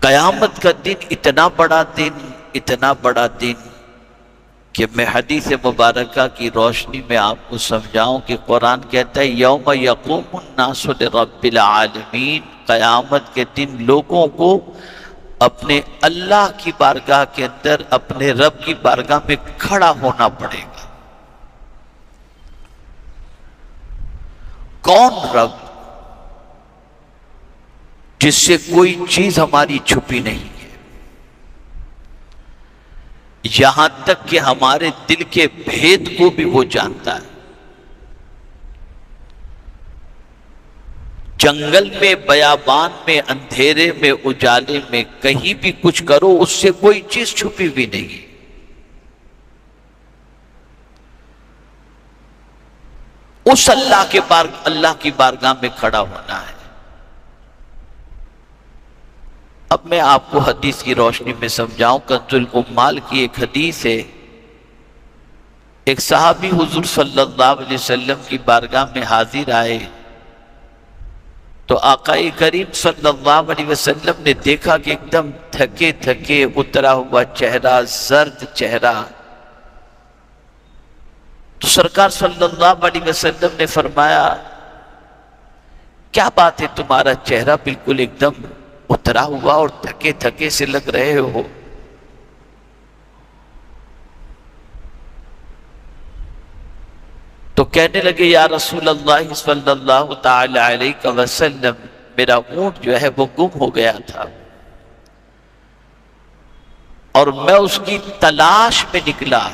قیامت کا دن اتنا بڑا دن، اتنا بڑا دن کہ میں حدیث مبارکہ کی روشنی میں آپ کو سمجھاؤں کہ قرآن کہتا ہے یوم یقوم الناس لرب العالمین، قیامت کے دن لوگوں کو اپنے اللہ کی بارگاہ کے اندر اپنے رب کی بارگاہ میں کھڑا ہونا پڑے گا۔ کون رب؟ جس سے کوئی چیز ہماری چھپی نہیں ہے، یہاں تک کہ ہمارے دل کے بھید کو بھی وہ جانتا ہے۔ جنگل میں، بیابان میں، اندھیرے میں، اجالے میں، کہیں بھی کچھ کرو اس سے کوئی چیز چھپی بھی نہیں۔ اس اللہ کی بارگاہ میں کھڑا ہونا ہے۔ اب میں آپ کو حدیث کی روشنی میں سمجھاؤں۔ کنز العمال کی ایک حدیث ہے، ایک صحابی حضور صلی اللہ علیہ وسلم کی بارگاہ میں حاضر آئے تو آقا کریم صلی اللہ علیہ وسلم نے دیکھا کہ ایک دم تھکے تھکے اترا ہوا چہرہ، زرد چہرہ۔ تو سرکار صلی اللہ علیہ وسلم نے فرمایا کیا بات ہے، تمہارا چہرہ بالکل ایک دم اترا ہوا اور تھکے تھکے سے لگ رہے ہو؟ تو کہنے لگے یا رسول اللہ صلی اللہ تعالی علیہ وسلم، میرا اونٹ جو ہے وہ گم ہو گیا تھا اور میں اس کی تلاش میں نکلا،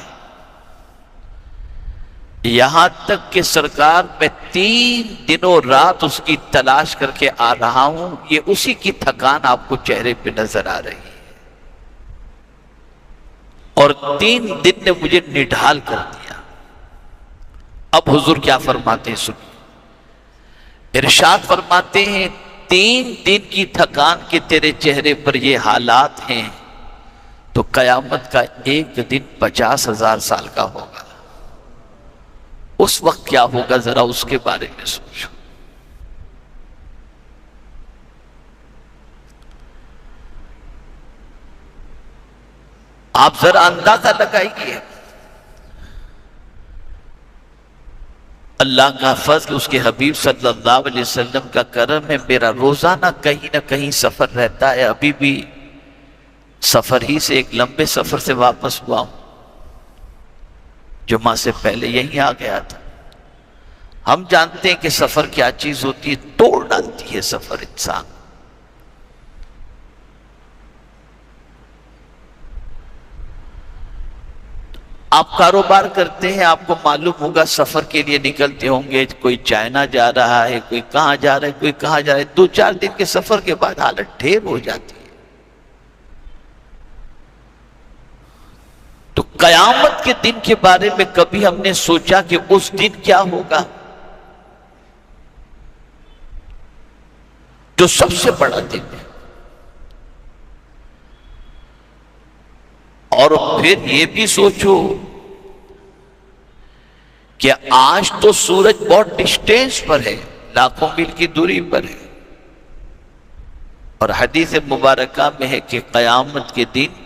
یہاں تک کہ سرکار میں 3 دنوں رات اس کی تلاش کر کے آ رہا ہوں، یہ اسی کی تھکان آپ کو چہرے پہ نظر آ رہی ہے، اور 3 دن نے مجھے نڈھال کر دیا۔ اب حضور کیا فرماتے ہیں سنیں، ارشاد فرماتے ہیں 3 دن کی تھکان کے تیرے چہرے پر یہ حالات ہیں تو قیامت کا ایک دن 50,000 سال کا ہوگا، اس وقت کیا ہوگا ذرا اس کے بارے میں سوچو۔ آپ ذرا اندازہ لگائیے، اللہ کا فضل، اس کے حبیب صلی اللہ علیہ وسلم کا کرم ہے، میرا روزانہ کہیں نہ کہیں سفر رہتا ہے، ابھی بھی سفر ہی سے، ایک لمبے سفر سے واپس ہوا ہوں، جمعہ سے پہلے یہیں آ گیا تھا۔ ہم جانتے ہیں کہ سفر کیا چیز ہوتی ہے، توڑ ڈالتی ہے سفر انسان۔ آپ کاروبار کرتے ہیں، آپ کو معلوم ہوگا سفر کے لیے نکلتے ہوں گے، کوئی چائنا جا رہا ہے، کوئی کہاں جا رہا ہے، کوئی کہاں جا رہا ہے، 2-4 دن کے سفر کے بعد حالت ڈھیر ہو جاتی ہے۔ تو قیامت کے دن کے بارے میں کبھی ہم نے سوچا کہ اس دن کیا ہوگا؟ جو سب سے بڑا دن ہے، اور پھر یہ بھی سوچو کہ آج تو سورج بہت ڈسٹینس پر ہے، لاکھوں میل کی دوری پر ہے، اور حدیث مبارکہ میں ہے کہ قیامت کے دن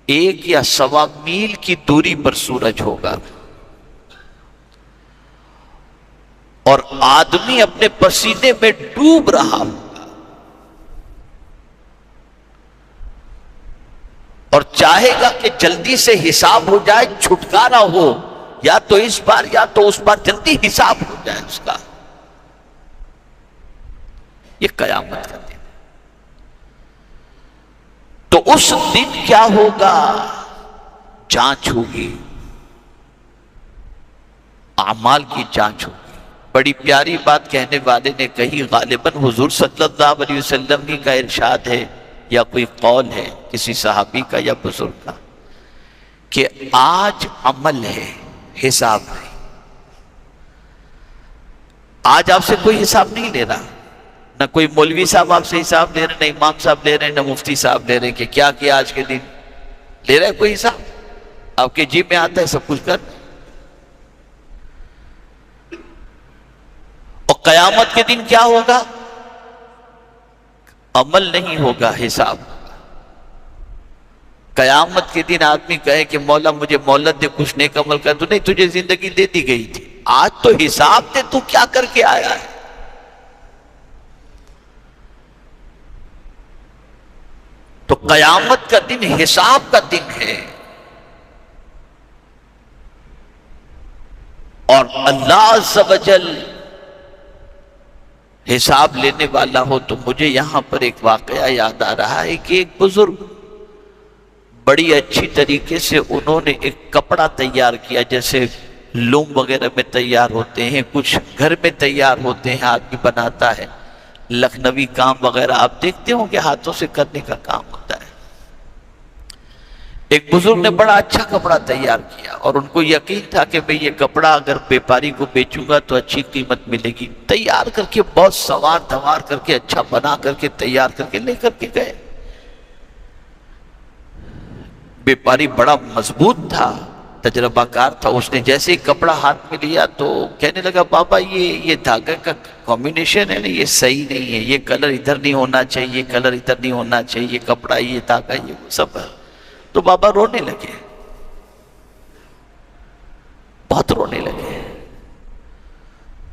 1 یا 1.25 میل کی دوری پر سورج ہوگا، اور آدمی اپنے پسینے میں ڈوب رہا ہوگا، اور چاہے گا کہ جلدی سے حساب ہو جائے، چھٹکارا ہو، یا تو اس بار یا تو اس بار، جلدی حساب ہو جائے اس کا۔ یہ قیامت کا دن ہے۔ تو اس دن کیا ہوگا؟ جانچ ہوگی، اعمال کی جانچ ہوگی۔ بڑی پیاری بات کہنے والے نے کہی، غالباً حضور صلی اللہ علیہ وسلم ہی کا ارشاد ہے یا کوئی قول ہے کسی صحابی کا یا بزرگ کا، کہ آج عمل ہے، حساب نہیں۔ آج آپ سے کوئی حساب نہیں لے رہا، نہ کوئی مولوی صاحب آپ سے حساب لے رہے، نہ امام صاحب لے رہے، نہ مفتی صاحب لے رہے کہ کیا کیا آج کے دن، لے رہے کوئی حساب؟ آپ کے جیب میں آتا ہے سب کچھ کر۔ اور قیامت کے دن کیا ہوگا؟ عمل نہیں ہوگا، حساب ہوگا۔ قیامت کے دن آدمی کہے کہ مولا مجھے مہلت دے، کچھ نیک عمل کر، تو نہیں، تجھے زندگی دے دی گئی تھی، آج تو حساب دے، تو کیا کر کے آیا ہے۔ تو قیامت کا دن حساب کا دن ہے، اور اللہ عز و جل حساب لینے والا ہو۔ تو مجھے یہاں پر ایک واقعہ یاد آ رہا ہے کہ ایک بزرگ بڑی اچھی طریقے سے انہوں نے ایک کپڑا تیار کیا، جیسے لوم وغیرہ میں تیار ہوتے ہیں، کچھ گھر میں تیار ہوتے ہیں، آدمی بناتا ہے، لکھنوی کام وغیرہ آپ دیکھتے ہوں کہ ہاتھوں سے کرنے کا کام ہوتا ہے۔ ایک بزرگ نے بڑا اچھا کپڑا تیار کیا، اور ان کو یقین تھا کہ میں یہ کپڑا اگر بیپاری کو بیچوں گا تو اچھی قیمت ملے گی۔ تیار کر کے بہت سوار دھوار کر کے اچھا بنا کر کے تیار کر کے لے کر کے گئے۔ بیپاری بڑا مضبوط تھا، تجربہ کار تھا، اس نے جیسے ہی کپڑا ہاتھ میں لیا تو کہنے لگا بابا یہ دھاگے کا کمبینیشن ہے نا، یہ صحیح نہیں ہے، یہ کلر ادھر نہیں ہونا چاہیے، یہ کلر ادھر نہیں ہونا چاہیے، یہ کپڑا، یہ دھاگا، یہ سب ہے۔ تو بابا رونے لگے، بہت رونے لگے۔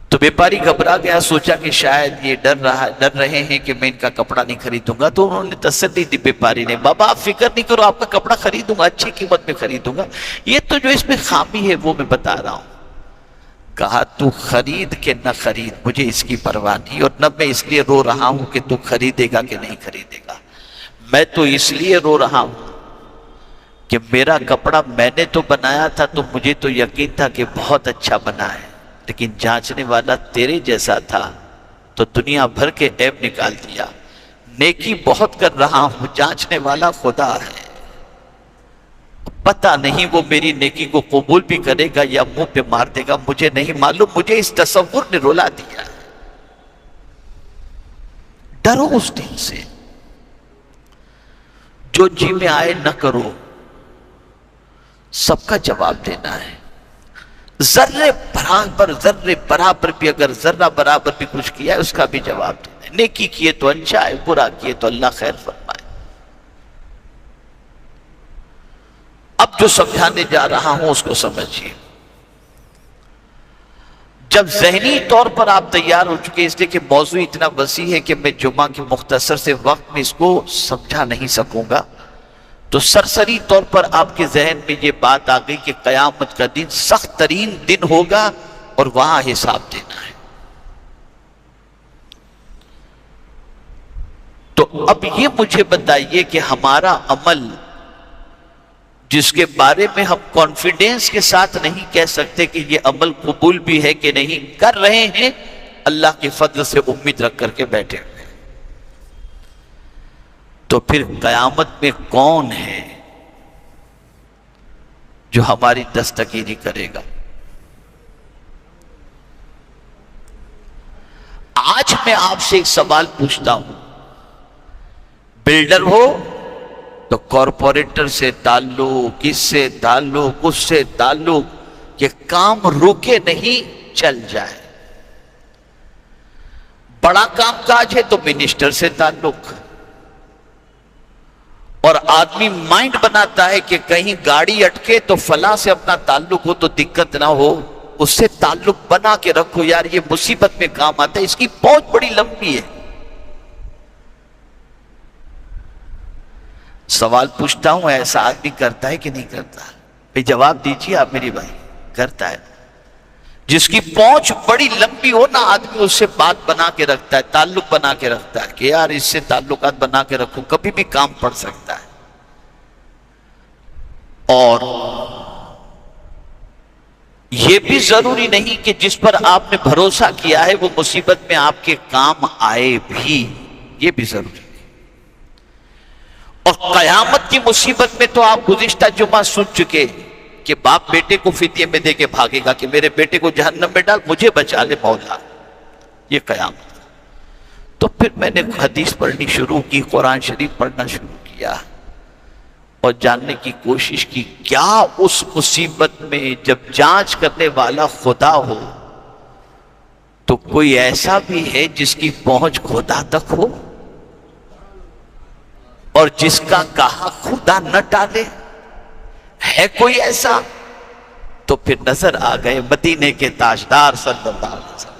تو بیپاری گھبرا گیا، سوچا کہ شاید یہ ڈر رہے ہیں کہ میں ان کا کپڑا نہیں خریدوں گا، تو انہوں نے تسلی دی بیپاری نے، بابا آپ فکر نہیں کرو، آپ کا کپڑا خریدوں گا، اچھی قیمت میں خریدوں گا، یہ تو جو اس میں خامی ہے وہ میں بتا رہا ہوں۔ کہا تو خرید کے نہ خرید، مجھے اس کی پرواہ نہیں، اور نہ میں اس لیے رو رہا ہوں کہ تو خریدے گا کہ نہیں خریدے گا، میں تو اس لیے رو رہا ہوں کہ میرا کپڑا میں نے تو بنایا تھا، تو مجھے تو یقین تھا کہ بہت اچھا بنا ہے، لیکن جانچنے والا تیرے جیسا تھا تو دنیا بھر کے عیب نکال دیا۔ نیکی بہت کر رہا ہوں، جانچنے والا خدا ہے، پتہ نہیں وہ میری نیکی کو قبول بھی کرے گا یا منہ پہ مار دے گا، مجھے نہیں معلوم، مجھے اس تصور نے رلا دیا۔ ڈرو اس دن سے، جو جی میں آئے نہ کرو، سب کا جواب دینا ہے۔ ذرے برابر بھی، اگر ذرہ برابر بھی کچھ کیا ہے اس کا بھی جواب دینا ہے۔ نیکی کیے تو اچھا ہے، برا کیے تو اللہ خیر فرمائے۔ اب جو سمجھانے جا رہا ہوں اس کو سمجھیے۔ جب ذہنی طور پر آپ تیار ہو چکے، اس لیے کہ موضوع اتنا وسیع ہے کہ میں جمعہ کے مختصر سے وقت میں اس کو سمجھا نہیں سکوں گا، تو سرسری طور پر آپ کے ذہن میں یہ بات آ گئی کہ قیامت کا دن سخت ترین دن ہوگا اور وہاں حساب دینا ہے۔ تو اب یہ مجھے بتائیے کہ ہمارا عمل جس کے بارے میں ہم کانفیڈنس کے ساتھ نہیں کہہ سکتے کہ یہ عمل قبول بھی ہے کہ نہیں، کر رہے ہیں، اللہ کے فضل سے امید رکھ کر کے بیٹھے ہوئے، تو پھر قیامت میں کون ہے جو ہماری دستگیری کرے گا؟ آج میں آپ سے ایک سوال پوچھتا ہوں، بلڈر ہو تو کارپوریٹر سے تعلق، کس سے تعلق، اس سے تعلق، کہ کام روکے نہیں، چل جائے۔ بڑا کام کاج ہے تو منسٹر سے تعلق، اور آدمی مائنڈ بناتا ہے کہ کہیں گاڑی اٹکے تو فلاں سے اپنا تعلق ہو تو دقت نہ ہو، اس سے تعلق بنا کے رکھو، یار یہ مصیبت میں کام آتا ہے، اس کی پہنچ بڑی لمبی ہے۔ سوال پوچھتا ہوں، ایسا آدمی کرتا ہے کہ نہیں کرتا؟ بھئی جواب دیجیے آپ میری بھائی، کرتا ہے۔ جس کی پہنچ بڑی لمبی ہو نا، آدمی اس سے بات بنا کے رکھتا ہے، تعلق بنا کے رکھتا ہے کہ یار اس سے تعلقات بنا کے رکھو، کبھی بھی کام پڑ سکتا ہے۔ اور یہ بھی ضروری نہیں کہ جس پر آپ نے بھروسہ کیا ہے وہ مصیبت میں آپ کے کام آئے بھی، یہ بھی ضروری نہیں۔ اور قیامت کی مصیبت میں تو آپ گزشتہ جمعہ سن چکے کہ باپ بیٹے کو فدیے میں دے کے بھاگے گا کہ میرے بیٹے کو جہنم میں ڈال، مجھے بچا لے مولا، یہ قیامت۔ تو پھر میں نے حدیث پڑھنی شروع کی، قرآن شریف پڑھنا شروع کیا، اور جاننے کی کوشش کی کیا اس مصیبت میں جب جانچ کرنے والا خدا ہو تو کوئی ایسا بھی ہے جس کی پہنچ خدا تک ہو؟ اور جس کا کہا خدا نہ ٹالے؟ ہے کوئی ایسا؟ تو پھر نظر آ گئے مدینے کے تاجدار صلی اللہ علیہ وسلم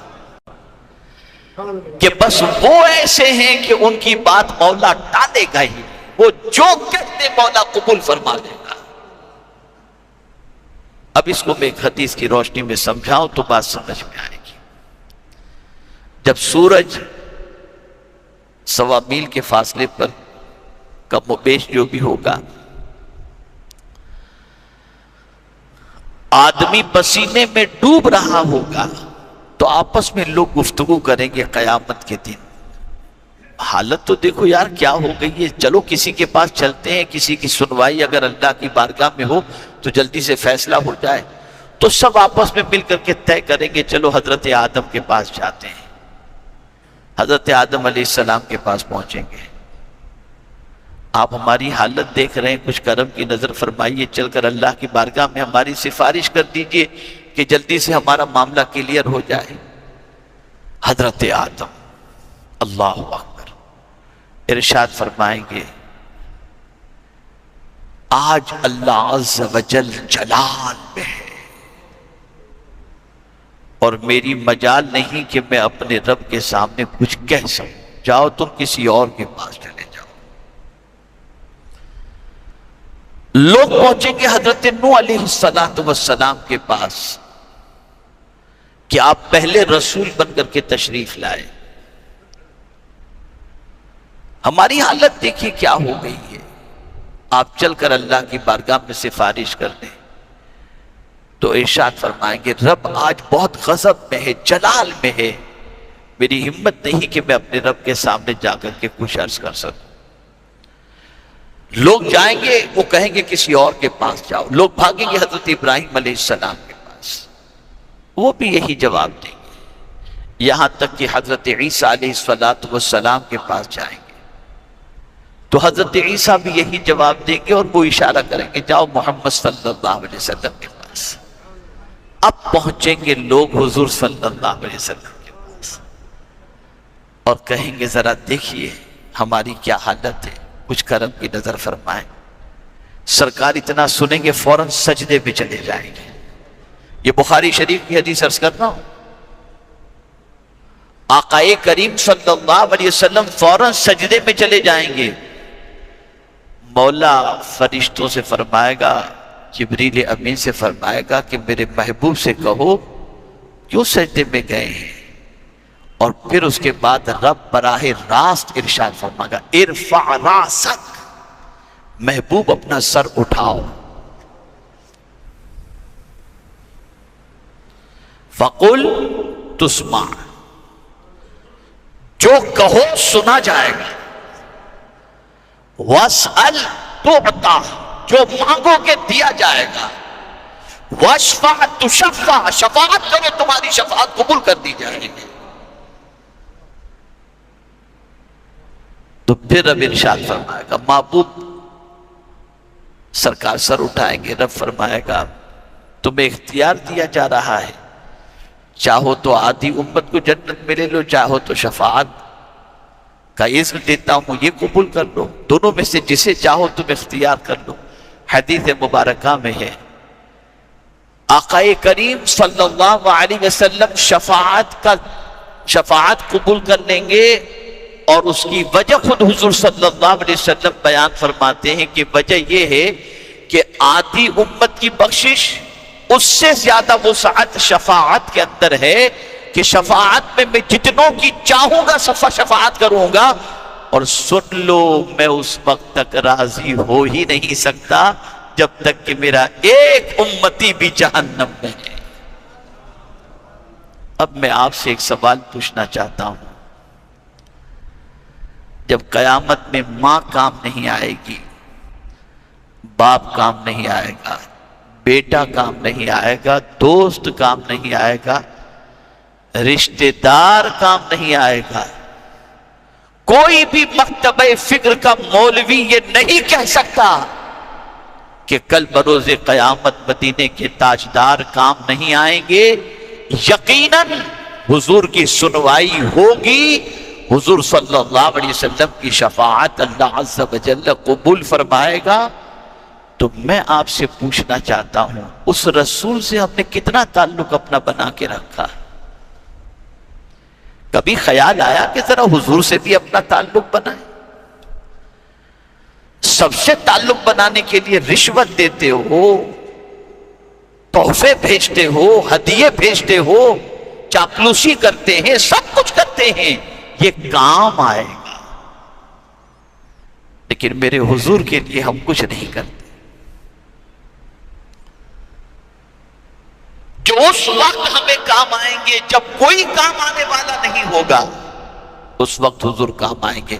کہ بس وہ ایسے ہیں کہ ان کی بات مولا ٹالے گا ہی، وہ جو کہتے مولا قبول فرما لے گا۔ اب اس کو میں ایک حدیث کی روشنی میں سمجھاؤں تو بات سمجھ میں آئے گی۔ جب سورج 1.25 میل کے فاصلے پر کم و بیش جو بھی ہوگا، آدمی پسینے میں ڈوب رہا ہوگا تو آپس میں لوگ گفتگو کریں گے قیامت کے دن، حالت تو دیکھو یار کیا ہو گئی ہے، چلو کسی کے پاس چلتے ہیں، کسی کی سنوائی اگر اللہ کی بارگاہ میں ہو تو جلدی سے فیصلہ ہو جائے۔ تو سب آپس میں مل کر کے طے کریں گے چلو حضرت آدم کے پاس جاتے ہیں، حضرت آدم علیہ السلام کے پاس پہنچیں گے۔ آپ ہماری حالت دیکھ رہے ہیں، کچھ کرم کی نظر فرمائیے، چل کر اللہ کی بارگاہ میں ہماری سفارش کر دیجئے کہ جلدی سے ہمارا معاملہ کلیئر ہو جائے۔ حضرت آدم اللہ اکبر ارشاد فرمائیں گے آج اللہ عز و جل جلال میں ہے اور میری مجال نہیں کہ میں اپنے رب کے سامنے کچھ کہہ سکوں، جاؤ تم کسی اور کے پاس چلے جاؤ۔ لوگ پہنچیں گے حضرت نوح علیہ السلام کے پاس کہ آپ پہلے رسول بن کر کے تشریف لائے۔ ہماری حالت دیکھیے کیا ہو گئی ہے، آپ چل کر اللہ کی بارگاہ میں سفارش کر دیں تو ارشاد فرمائیں گے رب آج بہت غضب میں ہے، جلال میں ہے، میری ہمت نہیں کہ میں اپنے رب کے سامنے جا کر کے کچھ عرض کر سکوں۔ لوگ جائیں گے، وہ کہیں گے کسی اور کے پاس جاؤ، لوگ بھاگیں گے حضرت ابراہیم علیہ السلام کے پاس، وہ بھی یہی جواب دیں گے، یہاں تک کہ حضرت عیسیٰ علیہ السلام کے پاس جائیں گے تو حضرت عیسیٰ بھی یہی جواب دیں گے اور وہ اشارہ کریں گے جاؤ محمد صلی اللہ علیہ وسلم کے پاس۔ اب پہنچیں گے لوگ حضور صلی اللہ علیہ وسلم کے پاس اور کہیں گے ذرا دیکھیے ہماری کیا حالت ہے، کچھ کرم کی نظر فرمائیں۔ سرکار اتنا سنیں گے فوراً سجدے پہ چلے جائیں گے۔ یہ بخاری شریف کی حدیث عرض کر رہا ہوں، آقا کریم صلی اللہ علیہ وسلم فوراً سجدے میں چلے جائیں گے۔ مولا فرشتوں سے فرمائے گا، جبریل امین سے فرمائے گا کہ میرے محبوب سے کہو کیوں سجدے میں گئے ہیں، اور پھر اس کے بعد رب براہ راست ارشاد فرمائے گا ارفع راسک، محبوب اپنا سر اٹھاؤ، فقل تسمع، جو کہو سنا جائے گا، واسأل تعطا، جو مانگو گے دیا جائے گا، واشفع تشفع، شفاعت کرو تمہاری شفاعت قبول کر دی جائے گی۔ تو پھر رب ارشاد فرمائے گا محبوب، سرکار سر اٹھائیں گے، رب فرمائے گا تمہیں اختیار دیا جا رہا ہے، چاہو تو آدھی امت کو جنت میں لے لو، چاہو تو شفاعت کا عزم دیتا ہوں یہ قبول کر لو، دونوں میں سے جسے چاہو تم اختیار کر لو۔ حدیث مبارکہ میں ہے آقا کریم صلی اللہ علیہ وسلم شفاعت قبول کر لیں گے، اور اس کی وجہ خود حضور صلی اللہ علیہ وسلم بیان فرماتے ہیں کہ وجہ یہ ہے کہ آدھی امت کی بخشش اس سے زیادہ وسعت شفاعت کے اندر ہے کہ شفاعت میں میں جتنوں کی چاہوں گا شفاعت کروں گا، اور سن لو میں اس وقت تک راضی ہو ہی نہیں سکتا جب تک کہ میرا ایک امتی بھی جہنم میں ہے۔ اب میں آپ سے ایک سوال پوچھنا چاہتا ہوں، جب قیامت میں ماں کام نہیں آئے گی، باپ کام نہیں آئے گا، بیٹا کام نہیں آئے گا، دوست کام نہیں آئے گا، رشتہ دار کام نہیں آئے گا، کوئی بھی مکتبہ فکر کا مولوی یہ نہیں کہہ سکتا کہ کل بروز قیامت مدینے کے تاجدار کام نہیں آئیں گے۔ یقیناً حضور کی سنوائی ہوگی، حضور صلی اللہ علیہ وسلم کی شفاعت اللہ عز و جل قبول فرمائے گا، تو میں آپ سے پوچھنا چاہتا ہوں اس رسول سے ہم نے کتنا تعلق اپنا بنا کے رکھا؟ کبھی خیال آیا کہ ذرا حضور سے بھی اپنا تعلق بنائیں؟ سب سے تعلق بنانے کے لیے رشوت دیتے ہو، تحفے بھیجتے ہو، ہدیے بھیجتے ہو، چاپلوسی کرتے ہیں، سب کچھ کرتے ہیں، یہ کام آئے گا، لیکن میرے حضور کے لیے ہم کچھ نہیں کرتے۔ جو اس وقت ہمیں کام آئیں گے جب کوئی کام آنے والا نہیں ہوگا، اس وقت حضور کام آئیں گے۔